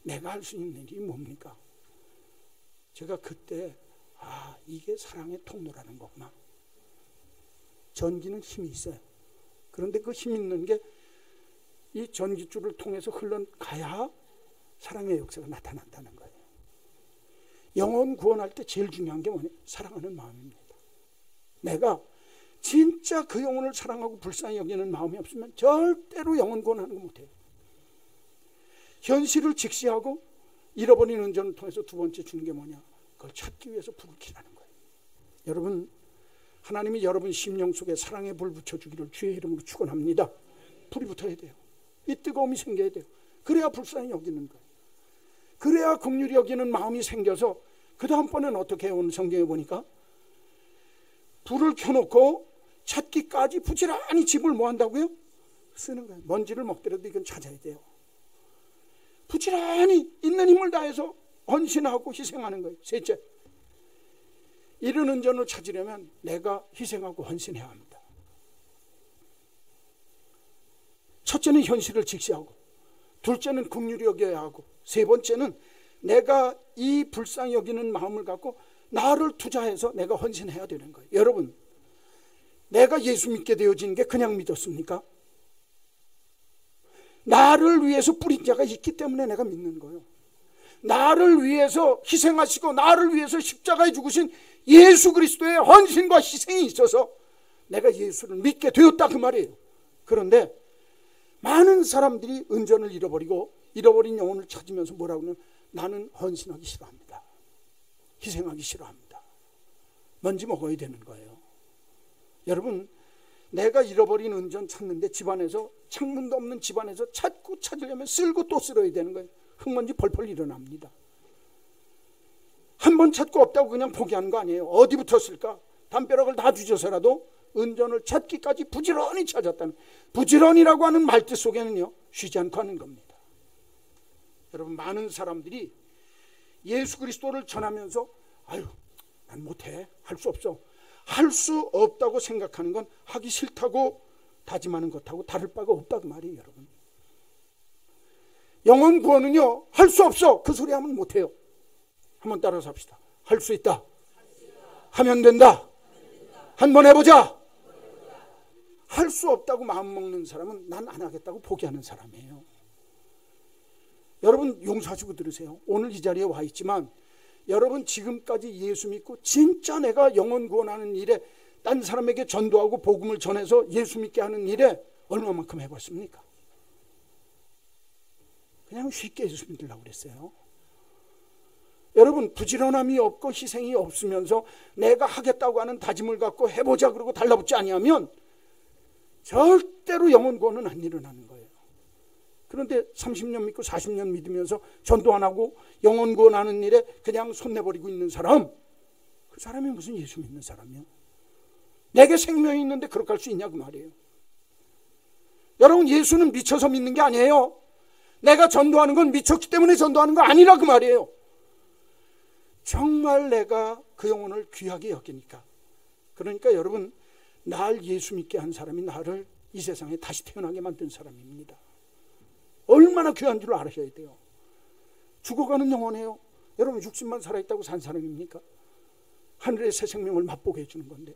내가 할 수 있는 일이 뭡니까? 제가 그때 이게 사랑의 통로라는 거구나. 전기는 힘이 있어요. 그런데 그 힘 있는 게 이 전기줄을 통해서 흘러가야 사랑의 역사가 나타난다는 거예요. 영혼 구원할 때 제일 중요한 게 뭐냐? 사랑하는 마음입니다. 내가 진짜 그 영혼을 사랑하고 불쌍히 여기는 마음이 없으면 절대로 영혼 구원하는 거 못해요. 현실을 직시하고 잃어버린 은전을 통해서 두 번째 주는 게 뭐냐? 그걸 찾기 위해서 불을 켜라는 거예요. 여러분, 하나님이 여러분 심령 속에 사랑의 불 붙여주기를 주의 이름으로 축원합니다. 불이 붙어야 돼요. 이 뜨거움이 생겨야 돼요. 그래야 불쌍히 여기는 거예요. 그래야 긍휼히 여기는 마음이 생겨서 그 다음번에는 어떻게 해요? 오늘 성경에 보니까 불을 켜놓고 찾기까지 부지런히 집을 뭐 한다고요? 쓰는 거예요. 먼지를 먹더라도 이건 찾아야 돼요. 부지런히 있는 힘을 다해서 헌신하고 희생하는 거예요. 셋째, 이런 은전을 찾으려면 내가 희생하고 헌신해야 합니다. 첫째는 현실을 직시하고, 둘째는 긍휼히 여겨야 하고, 세 번째는 내가 이 불쌍히 여기는 마음을 갖고 나를 투자해서 내가 헌신해야 되는 거예요. 여러분, 내가 예수 믿게 되어진 게 그냥 믿었습니까? 나를 위해서 뿌린 자가 있기 때문에 내가 믿는 거예요. 나를 위해서 희생하시고 나를 위해서 십자가에 죽으신 예수 그리스도의 헌신과 희생이 있어서 내가 예수를 믿게 되었다 그 말이에요. 그런데 많은 사람들이 은전을 잃어버리고 잃어버린 영혼을 찾으면서 뭐라고 하면 나는 헌신하기 싫어합니다. 희생하기 싫어합니다. 먼지 먹어야 되는 거예요. 여러분, 내가 잃어버린 은전 찾는데 집안에서, 창문도 없는 집안에서 찾으려면 쓸고 또 쓸어야 되는 거예요. 흙먼지 펄펄 일어납니다. 한 번 찾고 없다고 그냥 포기하는 거 아니에요. 어디부터 쓸까? 담벼락을 다 뒤져서라도 은전을 찾기까지 부지런히 찾았다는, 부지런히라고 하는 말뜻 속에는요, 쉬지 않고 하는 겁니다. 여러분, 많은 사람들이 예수 그리스도를 전하면서 아유, 난 못해, 할 수 없어, 할 수 없다고 생각하는 건 하기 싫다고 다짐하는 것하고 다를 바가 없다고 말이에요. 여러분, 영혼 구원은요, 할 수 없어, 그 소리 하면 못해요. 한번 따라서 합시다. 할 수 있다, 하면 된다, 한번 해보자. 할 수 없다고 마음먹는 사람은 난 안 하겠다고 포기하는 사람이에요. 여러분, 용서하시고 들으세요. 오늘 이 자리에 와 있지만 여러분, 지금까지 예수 믿고 진짜 내가 영혼 구원하는 일에, 딴 사람에게 전도하고 복음을 전해서 예수 믿게 하는 일에 얼마만큼 해봤습니까? 그냥 쉽게 예수 믿으려고 그랬어요. 여러분, 부지런함이 없고 희생이 없으면서 내가 하겠다고 하는 다짐을 갖고 해보자 그러고 달라붙지 아니하면 절대로 영혼 구원은 안 일어나는 거예요. 그런데 30년 믿고 40년 믿으면서 전도 안 하고 영혼 구원하는 일에 그냥 손 내버리고 있는 사람, 그 사람이 무슨 예수 믿는 사람이요? 내게 생명이 있는데 그렇게 할 수 있냐 그 말이에요. 여러분, 예수는 미쳐서 믿는 게 아니에요. 내가 전도하는 건 미쳤기 때문에 전도하는 거 아니라 그 말이에요. 정말 내가 그 영혼을 귀하게 여기니까. 그러니까 여러분, 날 예수 믿게 한 사람이 나를 이 세상에 다시 태어나게 만든 사람입니다. 얼마나 귀한 줄 알아셔야 돼요. 죽어가는 영혼이에요. 여러분, 60만 살아있다고 산 사람입니까? 하늘의 새 생명을 맛보게 해주는 건데,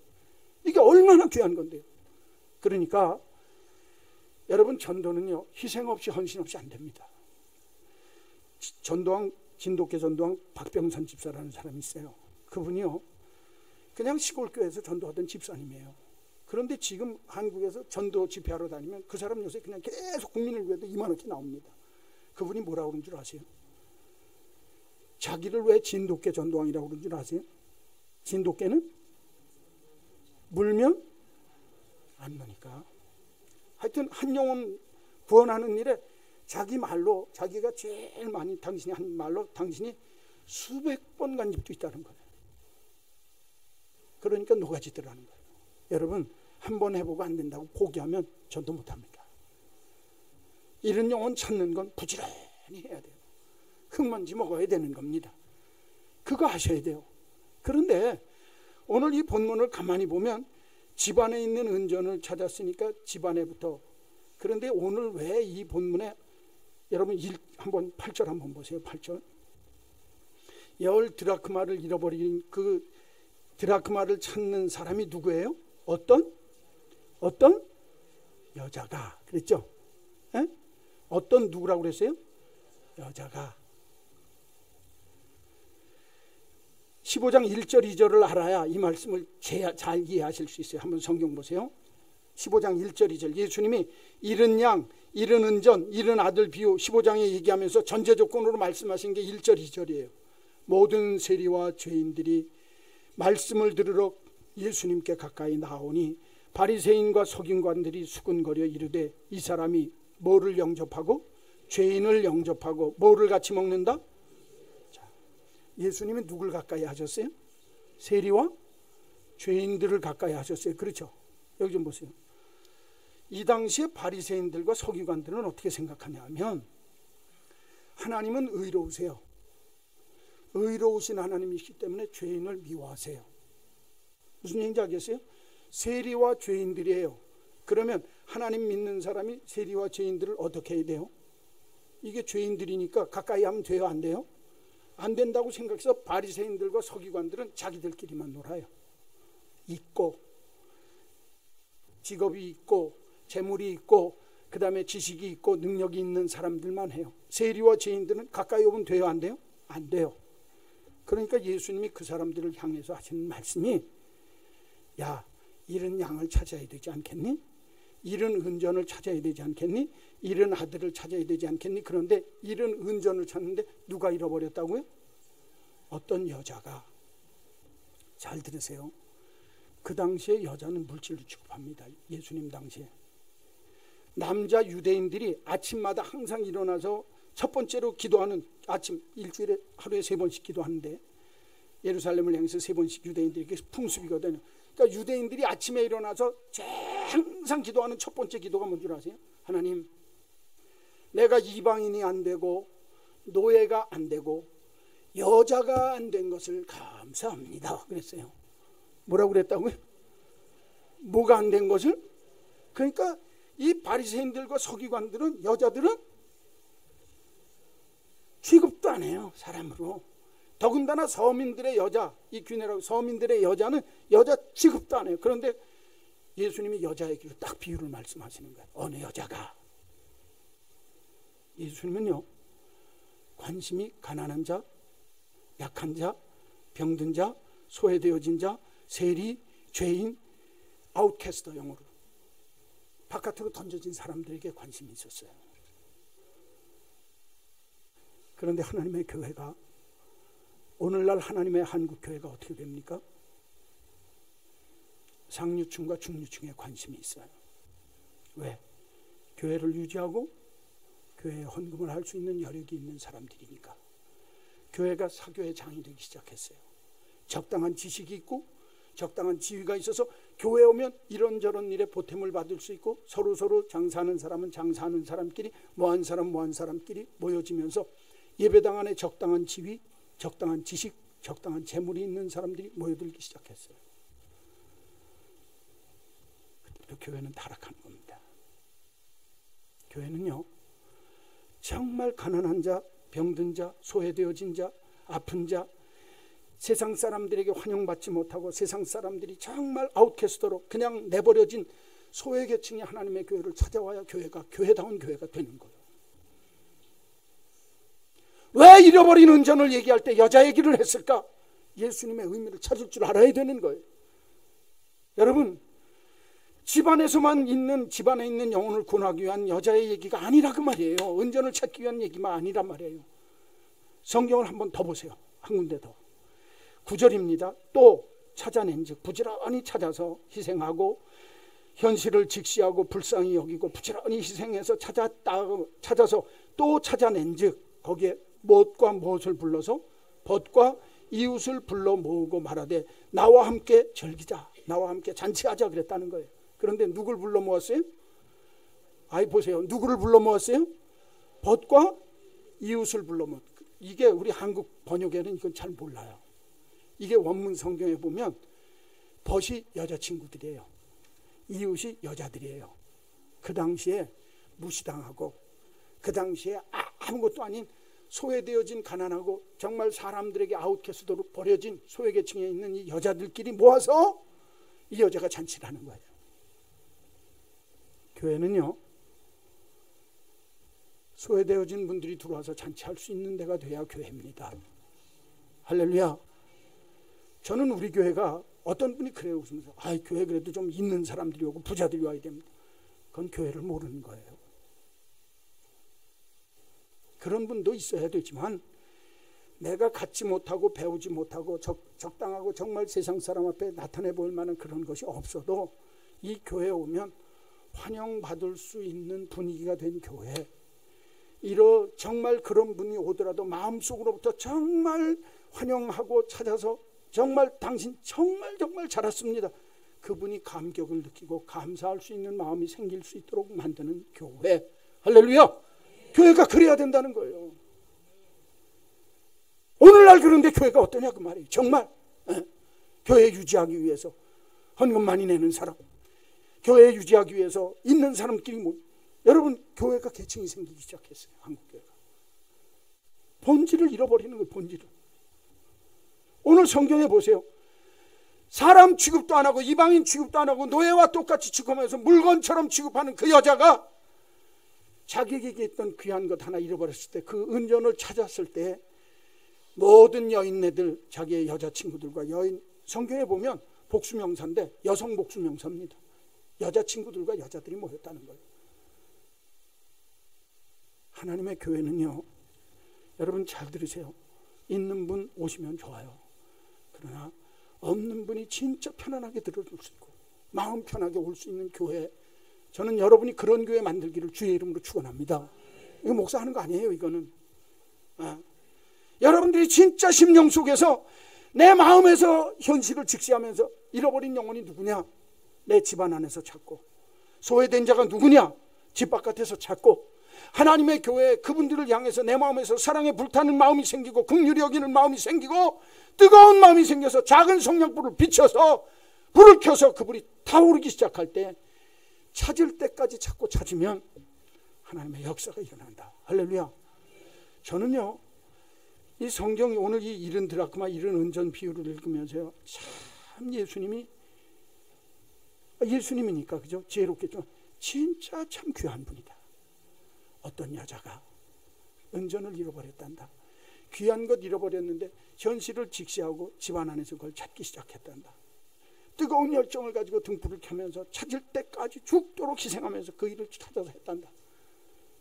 이게 얼마나 귀한 건데요. 그러니까 여러분, 전도는요, 희생 없이 헌신 없이 안 됩니다. 전도왕, 진돗개 전도왕 박병선 집사라는 사람이 있어요. 그분이요, 그냥 시골 교회에서 전도하던 집사님이에요. 그런데 지금 한국에서 전도 집회하러 다니면 그 사람 요새 그냥 계속 국민을 위해도 2만 원씩 나옵니다. 그분이 뭐라고 그런 줄 아세요? 자기를 왜 진돗개 전도왕이라고 그런 줄 아세요? 진돗개는 물면 안 나니까. 하여튼 한 영혼 구원하는 일에 자기 말로, 자기가 제일 많이 당신이 한 말로 당신이 수백 번 간 적도 있다는 거예요. 그러니까 녹아지더라는 거예요. 여러분, 한 번 해보고 안 된다고 포기하면 전도 못합니다. 이런 영혼 찾는 건 부지런히 해야 돼요. 흙먼지 먹어야 되는 겁니다. 그거 하셔야 돼요. 그런데 오늘 이 본문을 가만히 보면 집안에 있는 은전을 찾았으니까 집안에부터. 그런데 오늘 왜 이 본문에, 여러분 한번 8절 한번 보세요. 8절. 10 드라크마를 잃어버린 그 드라크마를 찾는 사람이 누구예요? 어떤 여자가 그랬죠? 에? 어떤 누구라고 그랬어요? 여자가. 15장 1절 2절을 알아야 이 말씀을 잘 이해하실 수 있어요. 한번 성경 보세요. 15장 1절 2절. 예수님이 잃은 양, 잃은 은전, 잃은 아들 비유 15장에 얘기하면서 전제 조건으로 말씀하신 게 1절 2절이에요. 모든 세리와 죄인들이 말씀을 들으러 예수님께 가까이 나오니 바리새인과 서기관들이 수군거려 이르되 이 사람이 뭐를 영접하고? 죄인을 영접하고 뭐를 같이 먹는다? 자, 예수님은 누굴 가까이 하셨어요? 세리와 죄인들을 가까이 하셨어요. 그렇죠? 여기 좀 보세요. 이 당시에 바리새인들과 서기관들은 어떻게 생각하냐 하면, 하나님은 의로우세요. 의로우신 하나님이시기 때문에 죄인을 미워하세요. 무슨 얘기인지 알겠어요? 세리와 죄인들이에요. 그러면 하나님 믿는 사람이 세리와 죄인들을 어떻게 해야 돼요? 이게 죄인들이니까 가까이 하면 돼요, 안 돼요? 안 된다고 생각해서 바리새인들과 서기관들은 자기들끼리만 놀아요. 있고 직업이 있고 재물이 있고 그 다음에 지식이 있고 능력이 있는 사람들만 해요. 세리와 죄인들은 가까이 오면 돼요, 안 돼요? 안 돼요. 그러니까 예수님이 그 사람들을 향해서 하시는 말씀이, 야, 잃은 양을 찾아야 되지 않겠니? 잃은 은전을 찾아야 되지 않겠니? 잃은 아들을 찾아야 되지 않겠니? 그런데 잃은 은전을 찾는데 누가 잃어버렸다고요? 어떤 여자가. 잘 들으세요. 그 당시에 여자는 물질로 취급합니다. 예수님 당시에. 남자 유대인들이 아침마다 항상 일어나서 첫 번째로 기도하는, 아침 일주일에 하루에 3번씩 기도하는데 예루살렘을 향해서 3번씩 유대인들이 풍습이거든요. 그러니까 유대인들이 아침에 일어나서 항상 기도하는 첫 번째 기도가 뭔 줄 아세요? 하나님, 내가 이방인이 안 되고 노예가 안 되고 여자가 안 된 것을 감사합니다 그랬어요. 뭐라고 그랬다고요? 뭐가 안 된 것을? 그러니까 이 바리새인들과 서기관들은, 여자들은 취급도 안 해요, 사람으로. 더군다나 서민들의 여자, 이 귀내라고 서민들의 여자는 여자 취급도 안 해요. 그런데 예수님이 여자에게로 딱 비유를 말씀하시는 거예요. 어느 여자가. 예수님은요, 관심이 가난한 자, 약한 자, 병든 자, 소외되어진 자, 세리, 죄인, 아웃캐스터, 영어로 바깥으로 던져진 사람들에게 관심이 있었어요. 그런데 하나님의 교회가, 오늘날 하나님의 한국 교회가 어떻게 됩니까? 상류층과 중류층에 관심이 있어요. 왜? 교회를 유지하고 교회에 헌금을 할 수 있는 여력이 있는 사람들이니까. 교회가 사교의 장이 되기 시작했어요. 적당한 지식이 있고 적당한 지위가 있어서 교회에 오면 이런저런 일에 보탬을 받을 수 있고 서로 장사하는 사람은 장사하는 사람끼리, 뭐한 사람끼리 모여지면서 예배당 안에 적당한 지위, 적당한 지식, 적당한 재물이 있는 사람들이 모여들기 시작했어요. 그때부터 교회는 타락하는 겁니다. 교회는요, 정말 가난한 자, 병든 자, 소외되어진 자, 아픈 자, 세상 사람들에게 환영받지 못하고 세상 사람들이 정말 아웃캐스터로 그냥 내버려진 소외계층이 하나님의 교회를 찾아와야 교회가 교회다운 교회가 되는 거예요. 왜 잃어버린 은전을 얘기할 때 여자 얘기를 했을까? 예수님의 의미를 찾을 줄 알아야 되는 거예요. 여러분, 집안에서만 있는, 집안에 있는 영혼을 구원하기 위한 여자의 얘기가 아니라 그 말이에요. 은전을 찾기 위한 얘기만 아니란 말이에요. 성경을 한번 더 보세요. 한 군데 더. 9절입니다. 또 찾아낸 즉 부지런히 찾아서 희생하고 현실을 직시하고 불쌍히 여기고 부지런히 희생해서 찾아서 또 찾아낸 즉 거기에 무엇과 무엇을 불러서 벗과 이웃을 불러 모으고 말하되 나와 함께 즐기자, 나와 함께 잔치하자 그랬다는 거예요. 그런데 누굴 불러 모았어요? 아이 보세요. 누구를 불러 모았어요? 벗과 이웃을 불러 모았어요. 이게 우리 한국 번역에는 이건 잘 몰라요. 이게 원문 성경에 보면 벗이 여자친구들이에요. 이웃이 여자들이에요. 그 당시에 무시당하고 그 당시에 아무것도 아닌 소외되어진 가난하고 정말 사람들에게 아웃캐스트로 버려진 소외계층에 있는 이 여자들끼리 모아서 이 여자가 잔치를 하는 거예요. 교회는요, 소외되어진 분들이 들어와서 잔치할 수 있는 데가 돼야 교회입니다. 할렐루야. 저는 우리 교회가 어떤 분이 그래요. 웃으면서 교회 그래도 좀 있는 사람들이 오고 부자들이 와야 됩니다. 그건 교회를 모르는 거예요. 그런 분도 있어야 되지만 내가 갖지 못하고 배우지 못하고 적당하고 정말 세상 사람 앞에 나타내 보일 만한 그런 것이 없어도 이 교회에 오면 환영받을 수 있는 분위기가 된 교회, 정말 그런 분이 오더라도 마음속으로부터 정말 환영하고 찾아서 정말 당신 정말 잘 왔습니다, 그분이 감격을 느끼고 감사할 수 있는 마음이 생길 수 있도록 만드는 교회. 할렐루야. 교회가 그래야 된다는 거예요. 오늘날 그런데 교회가 어떠냐 그 말이에요. 정말 교회 유지하기 위해서 헌금 많이 내는 사람, 교회 유지하기 위해서 있는 사람끼리 여러분, 교회가 계층이 생기기 시작했어요. 한국교회가 본질을 잃어버리는 거예요. 본질을. 오늘 성경에 보세요. 사람 취급도 안 하고 이방인 취급도 안 하고 노예와 똑같이 취급하면서 물건처럼 취급하는 그 여자가 자기에게 있던 귀한 것 하나 잃어버렸을 때, 그 은전을 찾았을 때 모든 여인네들, 자기의 여자친구들과 여인, 성경에 보면 복수명사인데 여성 복수명사입니다. 여자친구들과 여자들이 모였다는 거예요. 하나님의 교회는요, 여러분 잘 들으세요. 있는 분 오시면 좋아요. 그러나 없는 분이 진짜 편안하게 들어줄 수 있고 마음 편하게 올 수 있는 교회, 저는 여러분이 그런 교회 만들기를 주의 이름으로 축원합니다. 이거 목사 하는 거 아니에요. 이거는 여러분들이 진짜 심령 속에서 내 마음에서 현실을 직시하면서 잃어버린 영혼이 누구냐? 내 집안 안에서 찾고, 소외된 자가 누구냐? 집 바깥에서 찾고, 하나님의 교회 그분들을 향해서 내 마음에서 사랑에 불타는 마음이 생기고 긍휼히 여기는 마음이 생기고 뜨거운 마음이 생겨서 작은 성냥불을 비춰서 불을 켜서 그 불이 타오르기 시작할 때, 찾을 때까지 찾고 찾으면 하나님의 역사가 일어난다. 할렐루야. 저는요, 이 성경이 오늘 이 이른 드라크마 이른 은전 비유를 읽으면서요, 참 예수님이니까 그죠? 지혜롭겠죠. 진짜 참 귀한 분이다. 어떤 여자가 은전을 잃어버렸단다. 귀한 것 잃어버렸는데 현실을 직시하고 집안 안에서 그걸 찾기 시작했단다. 뜨거운 열정을 가지고 등불을 켜면서 찾을 때까지 죽도록 희생하면서 그 일을 찾아서 했단다.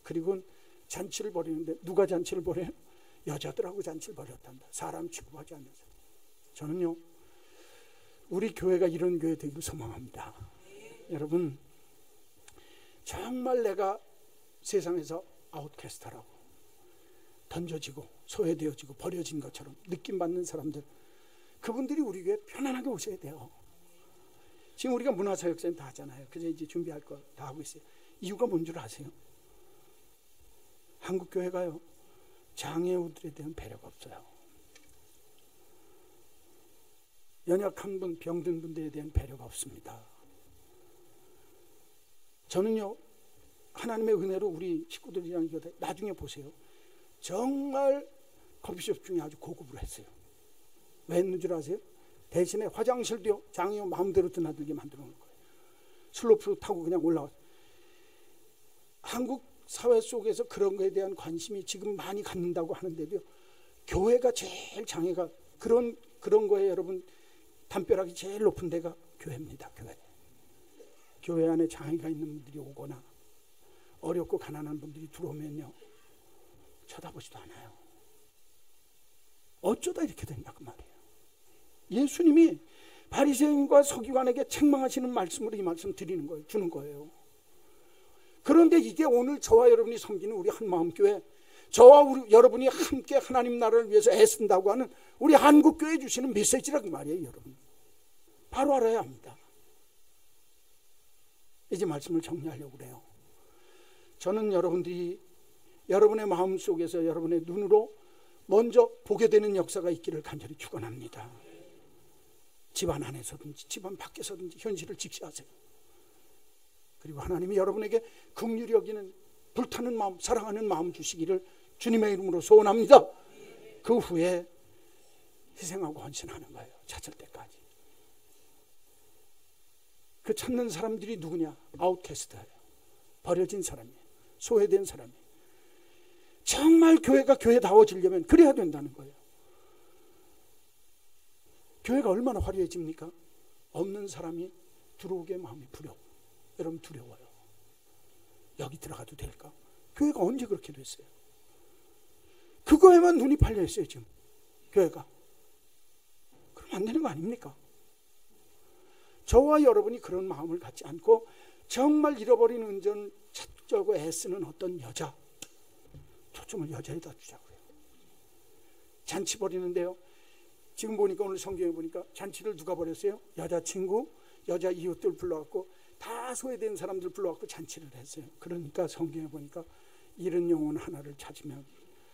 그리고 잔치를 벌이는데 누가 잔치를 벌여요? 여자들하고 잔치를 벌였단다. 사람 취급하지 않면서. 저는요, 우리 교회가 이런 교회 되기를 소망합니다. 여러분, 정말 내가 세상에서 아웃캐스트라고 던져지고 소외되어지고 버려진 것처럼 느낌받는 사람들, 그분들이 우리 교회에 편안하게 오셔야 돼요. 지금 우리가 문화사역센터 하잖아요. 그래서 이제 준비할 거 다 하고 있어요. 이유가 뭔 줄 아세요? 한국교회가요, 장애우들에 대한 배려가 없어요. 연약한 분, 병든 분들에 대한 배려가 없습니다. 저는요, 하나님의 은혜로 우리 식구들이랑 이거 나중에 보세요. 정말 커피숍 중에 아주 고급으로 했어요. 왜 했는 줄 아세요? 대신에 화장실도요, 장애우 마음대로 드나들게 만들어 놓은 거예요. 슬로프로 타고 그냥 올라와서. 한국 사회 속에서 그런 거에 대한 관심이 지금 많이 갖는다고 하는데도요, 교회가 제일 장애가 그런 거에 여러분 담벼락이 제일 높은 데가 교회입니다. 교회 안에 장애가 있는 분들이 오거나 어렵고 가난한 분들이 들어오면요, 쳐다보지도 않아요. 어쩌다 이렇게 됐냐 그 말이에요. 예수님이 바리새인과 서기관에게 책망하시는 말씀으로 이 말씀 드리는 거예요. 주는 거예요. 그런데 이게 오늘 저와 여러분이 섬기는 우리 한마음교회, 저와 여러분이 함께 하나님 나라를 위해서 애쓴다고 하는 우리 한국교회 주시는 메시지라고 말이에요. 여러분 바로 알아야 합니다. 이제 말씀을 정리하려고 그래요. 저는 여러분들이 여러분의 마음속에서 여러분의 눈으로 먼저 보게 되는 역사가 있기를 간절히 축원합니다. 집안 안에서든지 집안 밖에서든지 현실을 직시하세요. 그리고 하나님이 여러분에게 긍휼히 여기는 불타는 마음, 사랑하는 마음 주시기를 주님의 이름으로 소원합니다. 그 후에 희생하고 헌신하는 거예요. 찾을 때까지. 그 찾는 사람들이 누구냐? 아웃캐스트예요. 버려진 사람이에요. 소외된 사람이에요. 정말 교회가 교회다워지려면 그래야 된다는 거예요. 교회가 얼마나 화려해집니까? 없는 사람이 들어오게 마음이 여러분 두려워요. 여기 들어가도 될까? 교회가 언제 그렇게 됐어요? 그거에만 눈이 팔려 있어요 지금 교회가. 그럼 안 되는 거 아닙니까? 저와 여러분이 그런 마음을 갖지 않고 정말 잃어버린 은전을 찾자고 애쓰는 어떤 여자, 초점을 여자에다 주자고요. 잔치 벌이는데요, 지금 보니까 오늘 성경에 보니까 잔치를 누가 벌였어요? 여자친구, 여자 이웃들 불러갖고 다 소외된 사람들 불러갖고 잔치를 했어요. 그러니까 성경에 보니까 잃은 영혼 하나를 찾으면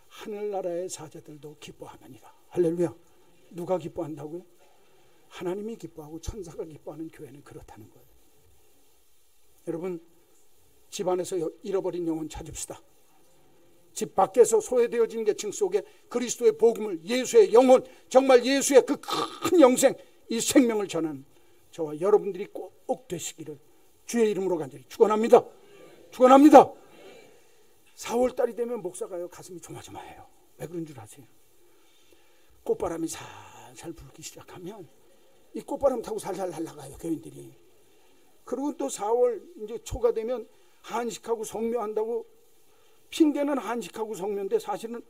하늘나라의 사자들도 기뻐하느니라. 할렐루야. 누가 기뻐한다고요? 하나님이 기뻐하고 천사가 기뻐하는 교회는 그렇다는 거예요. 여러분 집안에서 잃어버린 영혼 찾읍시다. 집 밖에서 소외되어진 계층 속에 그리스도의 복음을, 예수의 영혼, 정말 예수의 그 큰 영생, 이 생명을 전하는 저와 여러분들이 꼭 되시기를 주의 이름으로 간절히 축원합니다. 축원합니다. 4월달이 되면 목사가요 가슴이 조마조마해요. 왜 그런 줄 아세요? 꽃바람이 살살 불기 시작하면 이 꽃바람 타고 살살 날아가요 교인들이. 그리고 또 4월 이제 초가 되면 한식하고 성묘한다고 핑계는 한식하고 성묘인데 사실은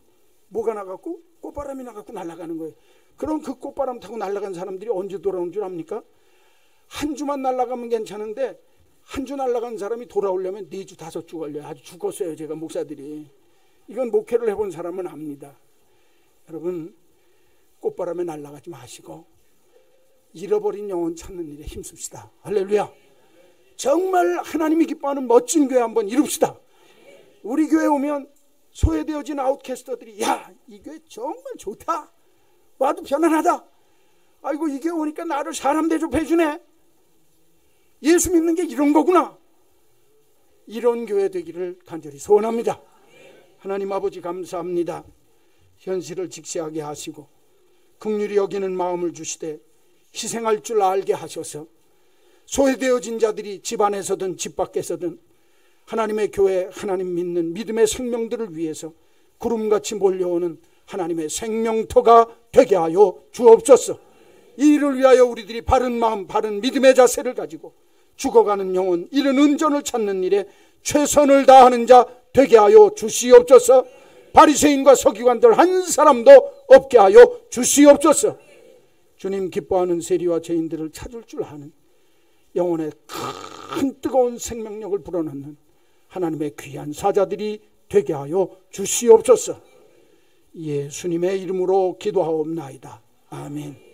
뭐가 나갔고 꽃바람이 나갔고 날아가는 거예요. 그럼 그 꽃바람 타고 날아간 사람들이 언제 돌아온 줄 압니까? 한 주만 날아가면 괜찮은데 한 주 날아간 사람이 돌아오려면 4주 5주 걸려요. 아주 죽었어요. 제가 목사들이. 이건 목회를 해본 사람은 압니다. 여러분, 꽃바람에 날아가지 마시고 잃어버린 영혼 찾는 일에 힘씁시다. 할렐루야. 정말 하나님이 기뻐하는 멋진 교회 한번 이룹시다. 우리 교회 오면 소외되어진 아웃캐스터들이 야, 이 교회 정말 좋다. 와도 편안하다. 아이고, 이 교회 오니까 나를 사람 대접해 주네. 예수 믿는 게 이런 거구나. 이런 교회 되기를 간절히 소원합니다. 하나님 아버지 감사합니다. 현실을 직시하게 하시고 긍휼히 여기는 마음을 주시되 희생할 줄 알게 하셔서 소외되어진 자들이 집 안에서든 집 밖에서든 하나님의 교회, 하나님 믿는 믿음의 생명들을 위해서 구름같이 몰려오는 하나님의 생명터가 되게 하여 주옵소서. 이 일을 위하여 우리들이 바른 마음, 바른 믿음의 자세를 가지고 죽어가는 영혼, 이런 은전을 찾는 일에 최선을 다하는 자 되게 하여 주시옵소서. 바리새인과 서기관들 한 사람도 없게 하여 주시옵소서. 주님 기뻐하는 세리와 죄인들을 찾을 줄 아는 영혼의 큰 뜨거운 생명력을 불어넣는 하나님의 귀한 사자들이 되게 하여 주시옵소서. 예수님의 이름으로 기도하옵나이다. 아멘.